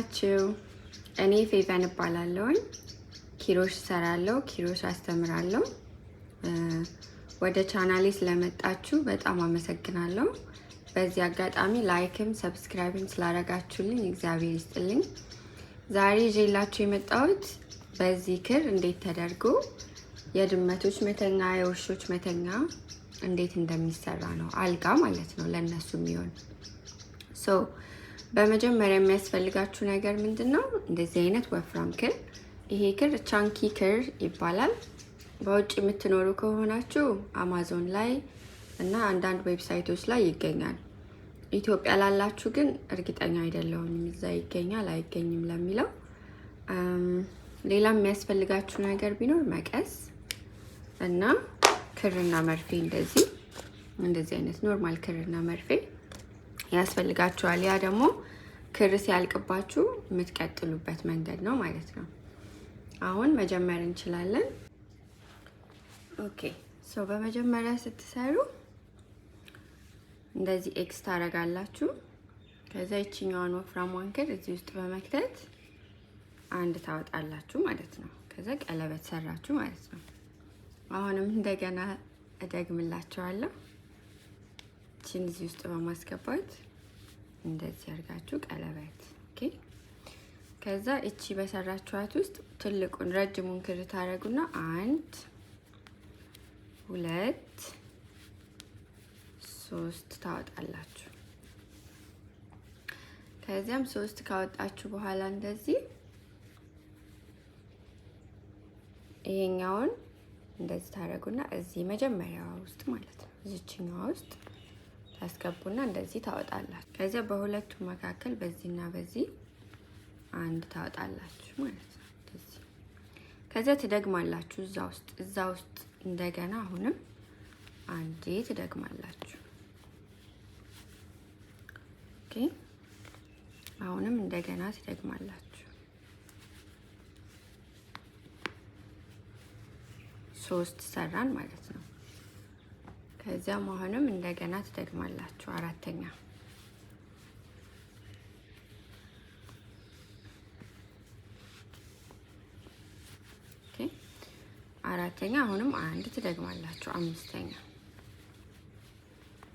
ናችሁ። እኔ ፌቨን እባላለሁ። ኪሮሽ እሰራለሁ፣ ኪሮሽ አስተምራለሁ። ወደ ቻናሌ ስለመጣችሁ በጣም አመሰግናለሁ። በዚህ አጋጣሚ ላይክም ሰብስክራይብም ስላደረጋችሁልኝ እግዚአብሔር ይስጥልኝ። ዛሬ ይዤላችሁ የመጣሁት በዚህ ክር እንዴት ተደርጎ የድመቶች መተኛ የውሾች መተኛ እንዴት እንደሚሰራ ነው። አልጋ ማለት ነው ለነሱ የሚሆን። በመጀመሪያ የሚያስፈልጋችሁ ነገር ምንድነው? እንደዚህ አይነት ወፍራም ክር። ይሄ ክር ቻንኪ ክር ይባላል። በውጭ የምትኖሩ ከሆናችሁ አማዞን ላይ እና አንዳንድ ዌብሳይቶች ላይ ይገኛል። ኢትዮጵያ ላላችሁ ግን እርግጠኛ አይደለሁም እዛ ይገኛል አይገኝም ለሚለው። ሌላ የሚያስፈልጋችሁ ነገር ቢኖር መቀስ እና ክርና መርፌ፣ እንደዚህ አይነት ኖርማል ክርና መርፌ ያስፈልጋችኋል። ያ ደግሞ ክር ሲያልቅባችሁ የምትቀጥሉበት መንገድ ነው ማለት ነው። አሁን መጀመር እንችላለን። ኦኬ በመጀመሪያ ስትሰሩ እንደዚህ ኤክስ ታረጋላችሁ። ከዛ ይችኛዋን ወፍራሟን ክር እዚህ ውስጥ በመክተት አንድ ታወጣላችሁ ማለት ነው። ከዛ ቀለበት ሰራችሁ ማለት ነው። አሁንም እንደገና እደግምላችኋለሁ። እቺን እዚህ ውስጥ በማስገባት እንደዚህ አድርጋችሁ ቀለበት። ኦኬ። ከዛ እቺ በሰራችኋት ውስጥ ትልቁን ረጅሙን ክር ታረጉና 1 2 3 ታወጣላችሁ። ከዚያም 3 ካወጣችሁ በኋላ እንደዚህ ይሄኛውን እንደዚህ ታረጉና እዚህ መጀመሪያዋ ውስጥ ማለት ነው እዚህኛዋ ውስጥ ታስገቡና እንደዚህ ታወጣላችሁ። ከዚያ በሁለቱ መካከል በዚህና በዚህ አንድ ታወጣላችሁ ማለት ነው። እንደዚህ ከዚያ ትደግማላችሁ እዛ ውስጥ እንደገና አሁንም አንዴ ትደግማላችሁ። ኦኬ። አሁንም እንደገና ትደግማላችሁ። 3 ሰራን ማለት ነው። ከዚያም አሁንም እንደገና ትደግማላችሁ 4ኛ። ኦኬ 4ኛ አሁንም አንድ ትደግማላችሁ 5ኛ።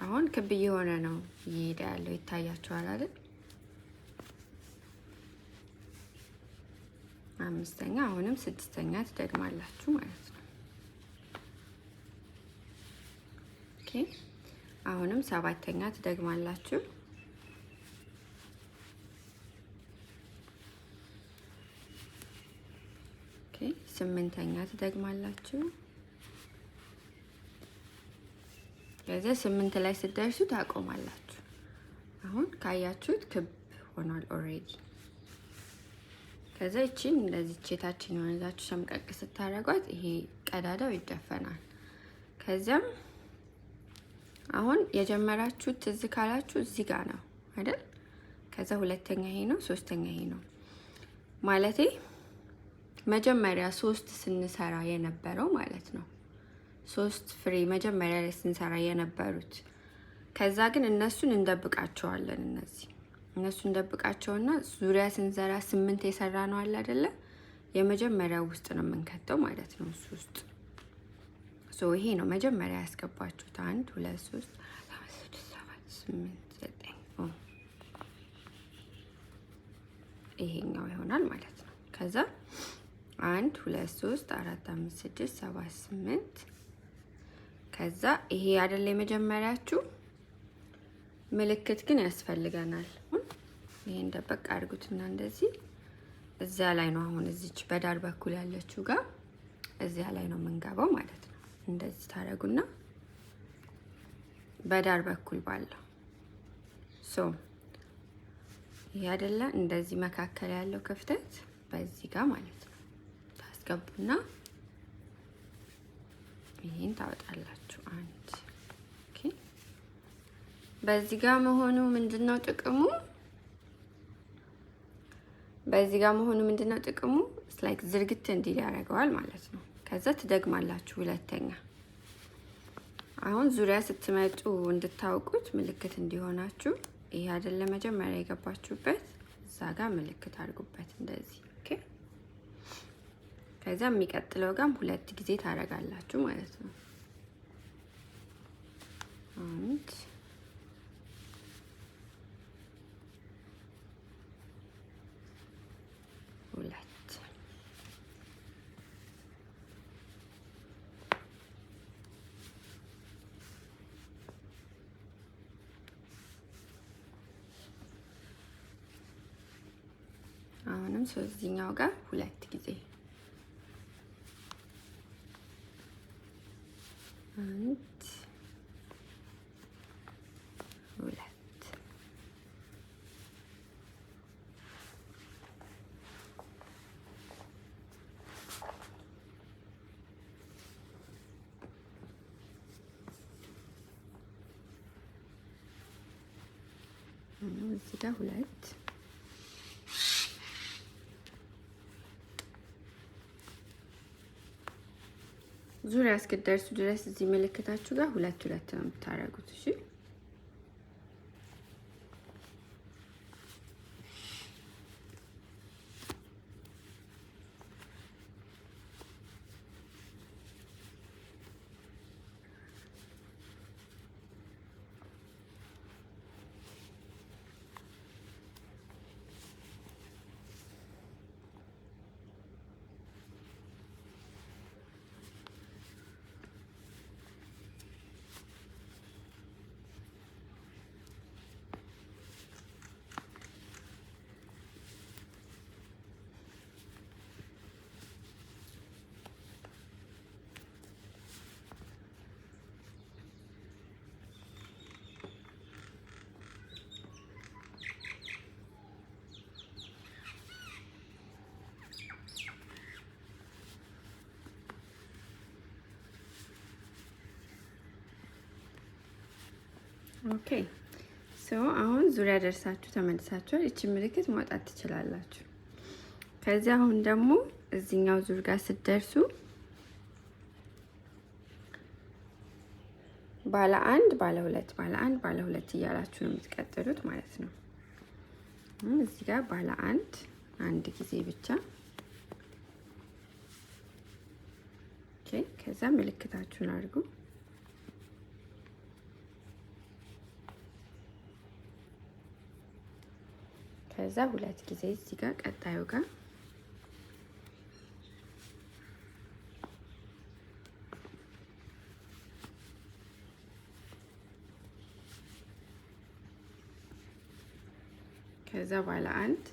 አሁን ክብ እየሆነ ነው እየሄደ ያለው ይታያችኋል አይደል? 5ኛ አሁንም 6ኛ ትደግማላችሁ ማለት ነው። ኦኬ አሁንም 7ኛ ትደግማላችሁ። ኦኬ 8ኛ ትደግማላችሁ። ከዚያ 8 ላይ ስትደርሱ ታቆማላችሁ። አሁን ካያችሁት ክብ ሆኗል ኦሬዲ። ከዛ እቺን እንደዚህ ቼታችን የሆነዛችሁ ሸምቀቅ ስታረጓት ይሄ ቀዳዳው ይደፈናል። ከዚያም አሁን የጀመራችሁት ትዝ ካላችሁ እዚህ ጋር ነው አይደል? ከዛ 2ኛ ይሄ ነው፣ 3ኛ ይሄ ነው ማለቴ መጀመሪያ 3 ስንሰራ የነበረው ማለት ነው። 3 ፍሬ መጀመሪያ ላይ ስንሰራ የነበሩት። ከዛ ግን እነሱን እንደብቃቸዋለን። እነሱን እንደብቃቸውና ዙሪያ ስንሰራ 8 የሰራ ነው አለ አይደለ? የመጀመሪያው ውስጥ ነው የምንከተው ማለት ነው እሱ ውስጥ። ይሄ ነው መጀመሪያ ያስገባችሁት 1 2 3 4 5 6 7 8 9 ይሄኛው ይሆናል ማለት ነው። ከዛ 1 2 3 4 5 6 7 8 ከዛ ይሄ አይደለ የመጀመሪያችሁ ምልክት ግን ያስፈልገናል። ይሄን ደበቅ አድርጉትና እንደዚህ እዚያ ላይ ነው አሁን እዚች በዳር በኩል ያለችው ጋር እዚያ ላይ ነው የምንገባው ማለት ነው። እንደዚህ ታረጉና በዳር በኩል ባለው ይሄ አይደለ እንደዚህ መካከል ያለው ክፍተት በዚህ ጋር ማለት ነው ታስገቡና ይሄን ታወጣላችሁ 1። ኦኬ በዚህ ጋር መሆኑ ምንድነው ጥቅሙ? በዚህ ጋር መሆኑ ምንድነው ጥቅሙ? ላይክ ዝርግት እንዲል ያደርገዋል ማለት ነው። ከዛ ትደግማላችሁ 2ኛ። አሁን ዙሪያ ስትመጡ እንድታውቁት ምልክት እንዲሆናችሁ ይሄ አይደለ መጀመሪያ የገባችሁበት እዛ ጋር ምልክት አድርጉበት እንደዚህ። ኦኬ። ከዛ የሚቀጥለው ጋርም 2 ጊዜ ታደርጋላችሁ ማለት ነው። 1 2 አሁንም ሶስተኛው ጋር 2 ጊዜ 1 2 እዚህ ጋር 2 ዙሪያ እስክትደርሱ ድረስ እዚህ ምልክታችሁ ጋር 2 2 ነው የምታደርጉት። እሺ ኦኬ ሶ አሁን ዙሪያ ደርሳችሁ ተመልሳችኋል። እቺ ምልክት ማውጣት ትችላላችሁ። ከዚህ አሁን ደግሞ እዚህኛው ዙር ጋር ስትደርሱ ባለ 1 ባለ 2 ባለ 1 ባለ 2 እያላችሁ ነው የምትቀጥሉት ማለት ነው። እዚህ ጋር ባለ 1 ጊዜ ብቻ። ኦኬ ከዛ ምልክታችሁን አድርጉ። ከዛ 2 ጊዜ እዚህ ጋር ቀጣዩ ጋር ከዛ ባለ 1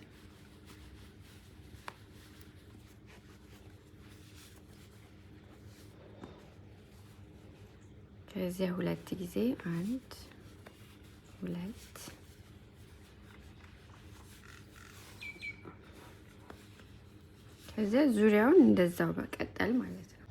ከዚያ 2 ጊዜ 1 2 ከዚያ ዙሪያውን እንደዛው በቀጠል ማለት ነው።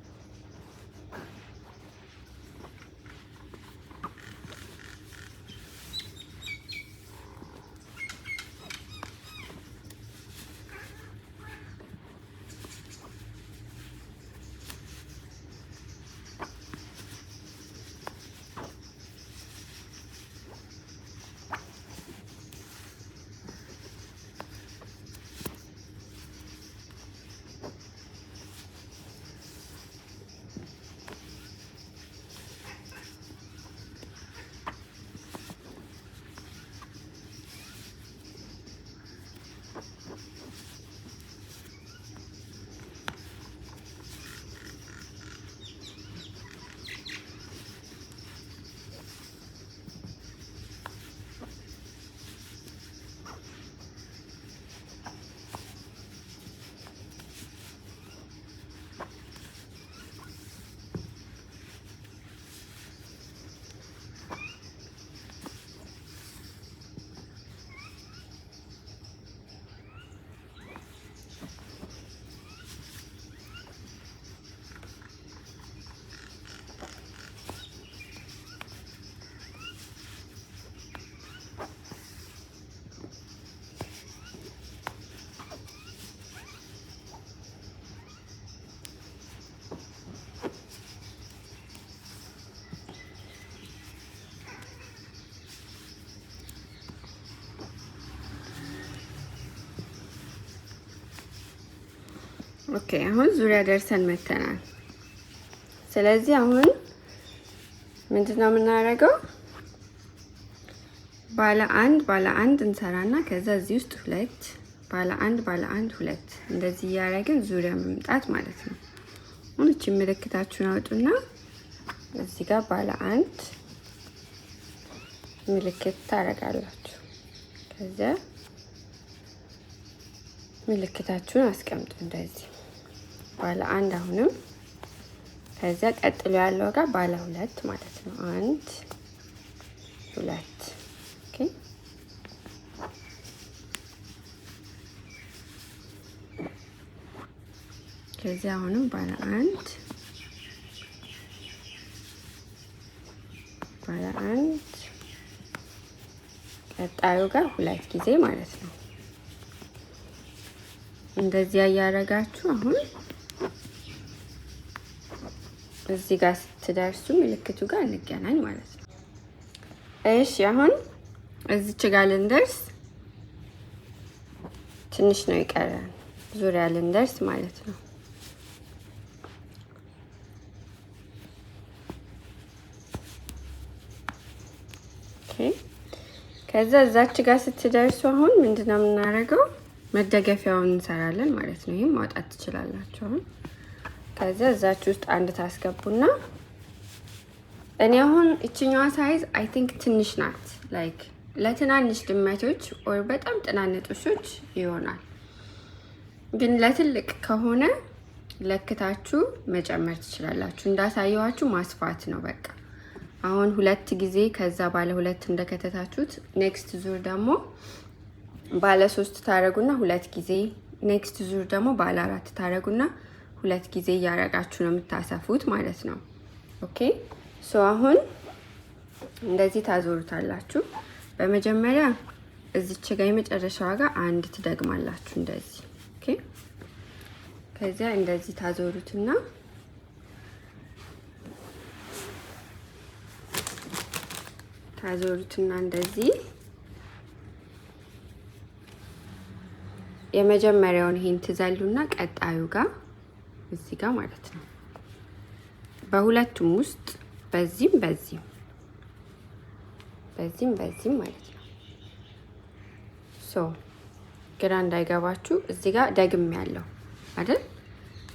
ኦኬ አሁን ዙሪያ ደርሰን መተናል። ስለዚህ አሁን ምንድነው የምናደርገው? ባለ አንድ እንሰራና ከዛ እዚህ ውስጥ ሁለት ባለ አንድ ሁለት እንደዚህ እያደረግን ዙሪያ መምጣት ማለት ነው። አሁን እቺ ምልክታችሁን አውጡና እዚህ ጋር ባለ አንድ ምልክት ታረጋላችሁ። ከዛ ምልክታችሁን አስቀምጡ እንደዚህ ባለ አንድ አሁንም ከዛ ቀጥሎ ያለው ጋር ባለ ሁለት ማለት ነው። አንድ ሁለት ኦኬ። ከዚህ አሁንም ባለ አንድ ቀጣዩ ጋር ሁለት ጊዜ ማለት ነው። እንደዚህ ያያረጋችሁ አሁን እዚህ ጋር ስትደርሱ ምልክቱ ጋር እንገናኝ ማለት ነው። እሺ አሁን እዚች ጋር ልንደርስ ትንሽ ነው ይቀራል፣ ዙሪያ ልንደርስ ማለት ነው። ኦኬ ከዛ እዛች ጋር ስትደርሱ አሁን ምንድነው የምናደርገው? መደገፊያውን እንሰራለን ማለት ነው። ይሄን ማውጣት ትችላላችሁ አሁን። ከዛ እዛች ውስጥ አንድ ታስገቡና እኔ አሁን እቺኛዋ ሳይዝ አይ ቲንክ ትንሽ ናት። ላይክ ለትናንሽ ድመቶች ወይ በጣም ጥናንጦሾች ይሆናል። ግን ለትልቅ ከሆነ ለክታችሁ መጨመር ትችላላችሁ። እንዳሳየዋችሁ ማስፋት ነው በቃ። አሁን ሁለት ጊዜ ከዛ ባለ ሁለት እንደከተታችሁት ኔክስት ዙር ደግሞ ባለ ሶስት ታረጉና ሁለት ጊዜ ኔክስት ዙር ደግሞ ባለ አራት ታረጉና ሁለት ጊዜ እያረጋችሁ ነው የምታሰፉት ማለት ነው። ኦኬ ሶ አሁን እንደዚህ ታዞሩታላችሁ። በመጀመሪያ እዚች ጋር የመጨረሻዋ ጋር አንድ ትደግማላችሁ እንደዚህ። ኦኬ ከዚያ እንደዚህ ታዞሩትና እንደዚህ የመጀመሪያውን ይሄን ትዘሉና ቀጣዩ ጋር እዚህ ጋር ማለት ነው። በሁለቱም ውስጥ በዚህም ማለት ነው። ሶ ግራ እንዳይገባችሁ እዚህ ጋር ደግም ያለው አይደል?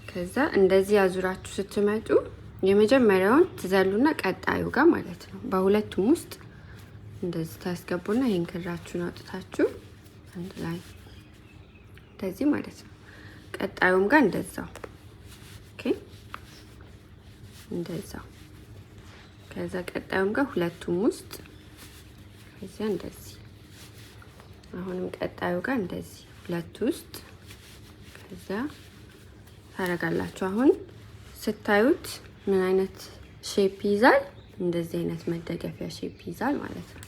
ከዛ እንደዚህ አዙራችሁ ስትመጡ የመጀመሪያውን ትዘሉና ቀጣዩ ጋር ማለት ነው። በሁለቱም ውስጥ እንደዚህ ታስገቡና ይሄን ክራችሁን አውጥታችሁ አንድ ላይ እንደዚህ ማለት ነው። ቀጣዩም ጋር እንደዛው ኦኬ እንደዛው። ከዛ ቀጣዩም ጋር ሁለቱም ውስጥ ከዚያ እንደዚህ አሁንም ቀጣዩ ጋር እንደዚህ ሁለት ውስጥ ከዛ ታረጋላችሁ። አሁን ስታዩት ምን አይነት ሼፕ ይዛል? እንደዚህ አይነት መደገፊያ ሼፕ ይዛል ማለት ነው።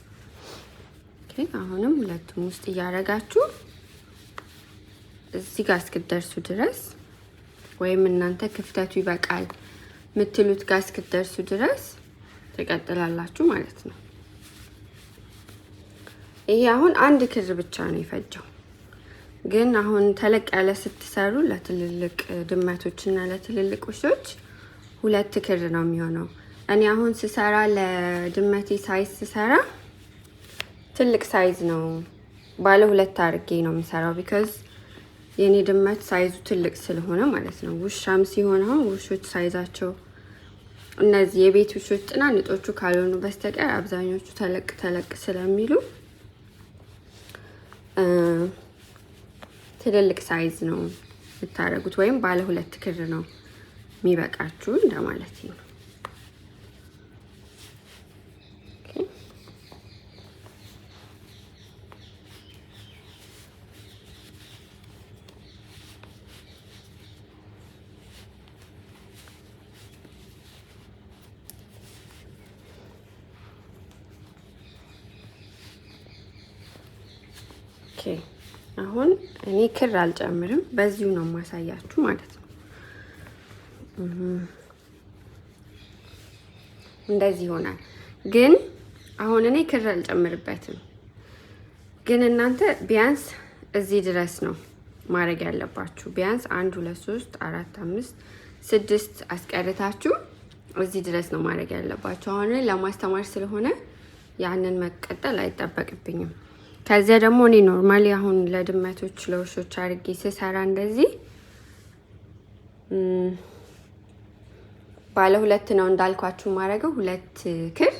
ኦኬ አሁንም ሁለቱም ውስጥ እያረጋችሁ እዚህ ጋር እስክትደርሱ ድረስ ወይም እናንተ ክፍተቱ ይበቃል ምትሉት ጋር እስክትደርሱ ድረስ ትቀጥላላችሁ ማለት ነው። ይሄ አሁን አንድ ክር ብቻ ነው የፈጀው። ግን አሁን ተለቅ ያለ ስትሰሩ ለትልልቅ ድመቶችና ለትልልቅ ውሾች ሁለት ክር ነው የሚሆነው። እኔ አሁን ስሰራ ለድመቴ ሳይዝ ስሰራ ትልቅ ሳይዝ ነው ባለ ሁለት አድርጌ ነው የምሰራው። ቢካዝ የኔ ድመት ሳይዙ ትልቅ ስለሆነ ማለት ነው። ውሻም ሲሆን አሁን ውሾች ሳይዛቸው እነዚህ የቤት ውሾች ጥናንጦቹ ካልሆኑ በስተቀር አብዛኞቹ ተለቅ ስለሚሉ ትልልቅ ሳይዝ ነው የምታረጉት፣ ወይም ባለ ሁለት ክር ነው የሚበቃችሁ እንደማለት ነው። አሁን እኔ ክር አልጨምርም፣ በዚሁ ነው ማሳያችሁ ማለት ነው። እንደዚህ ይሆናል። ግን አሁን እኔ ክር አልጨምርበትም። ግን እናንተ ቢያንስ እዚህ ድረስ ነው ማድረግ ያለባችሁ። ቢያንስ 1 2 3 4 5 6 አስቀርታችሁ እዚህ ድረስ ነው ማድረግ ያለባችሁ። አሁን ለማስተማር ስለሆነ ያንን መቀጠል አይጠበቅብኝም። ከዚያ ደግሞ እኔ ኖርማሊ አሁን ለድመቶች ለውሾች አድርጌ ስሰራ እንደዚህ ባለ 2 ነው እንዳልኳችሁ ማድረገው 2 ክር።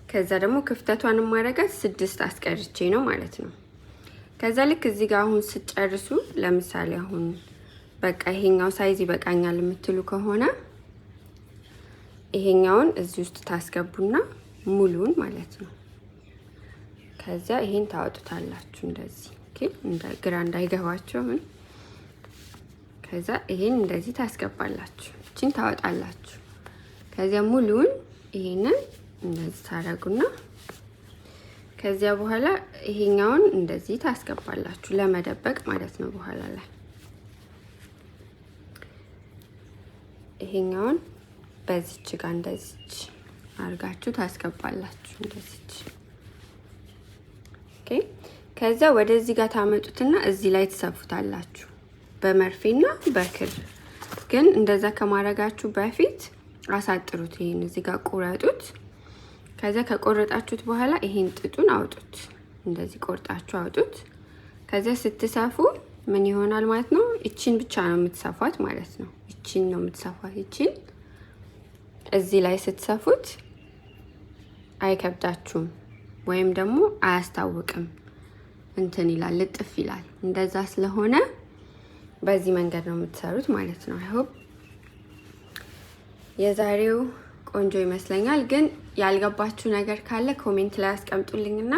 ከዛ ደግሞ ክፍተቷን ማድረጋት 6 አስቀርቼ ነው ማለት ነው። ከዛ ልክ እዚህ ጋር አሁን ስጨርሱ ለምሳሌ አሁን በቃ ይሄኛው ሳይዝ ይበቃኛል የምትሉ ከሆነ ይሄኛውን እዚህ ውስጥ ታስገቡና ሙሉን ማለት ነው። ከዛ ይሄን ታወጡታላችሁ እንደዚህ ኦኬ፣ ግራ እንዳይገባችሁ። ከዛ ይሄን እንደዚህ ታስገባላችሁ፣ እቺን ታወጣላችሁ። ከዛ ሙሉን ይሄንን እንደዚህ ታረጉና ከዚያ በኋላ ይሄኛውን እንደዚህ ታስገባላችሁ ለመደበቅ ማለት ነው። በኋላ ላይ ይሄኛውን በዚች ጋር እንደዚች አርጋችሁ ታስገባላችሁ እንደዚች ኦኬ። ከዛ ወደዚህ ጋር ታመጡትና እዚህ ላይ ትሰፉታላችሁ በመርፌና በክር። ግን እንደዛ ከማድረጋችሁ በፊት አሳጥሩት። ይሄን እዚህ ጋር ቁረጡት። ከዛ ከቆረጣችሁት በኋላ ይሄን ጥጡን አውጡት። እንደዚህ ቆርጣችሁ አውጡት። ከዛ ስትሰፉ ምን ይሆናል ማለት ነው? እቺን ብቻ ነው የምትሰፋት ማለት ነው። እቺን ነው የምትሰፋት። እቺን እዚህ ላይ ስትሰፉት አይከብዳችሁም ወይም ደግሞ አያስታውቅም። እንትን ይላል፣ ልጥፍ ይላል። እንደዛ ስለሆነ በዚህ መንገድ ነው የምትሰሩት ማለት ነው። አይ ሆፕ የዛሬው ቆንጆ ይመስለኛል። ግን ያልገባችሁ ነገር ካለ ኮሜንት ላይ አስቀምጡልኝና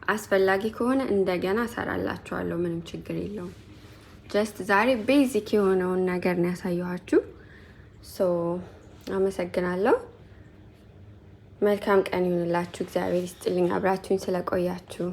አስፈላጊ ከሆነ እንደገና እሰራላችኋለሁ። ምንም ችግር የለውም። ጀስት ዛሬ ቤዚክ የሆነውን ነገር ነው ያሳየኋችሁ። አመሰግናለሁ። መልካም ቀን ይሁንላችሁ። እግዚአብሔር ይስጥልኝ አብራችሁኝ ስለቆያችሁ።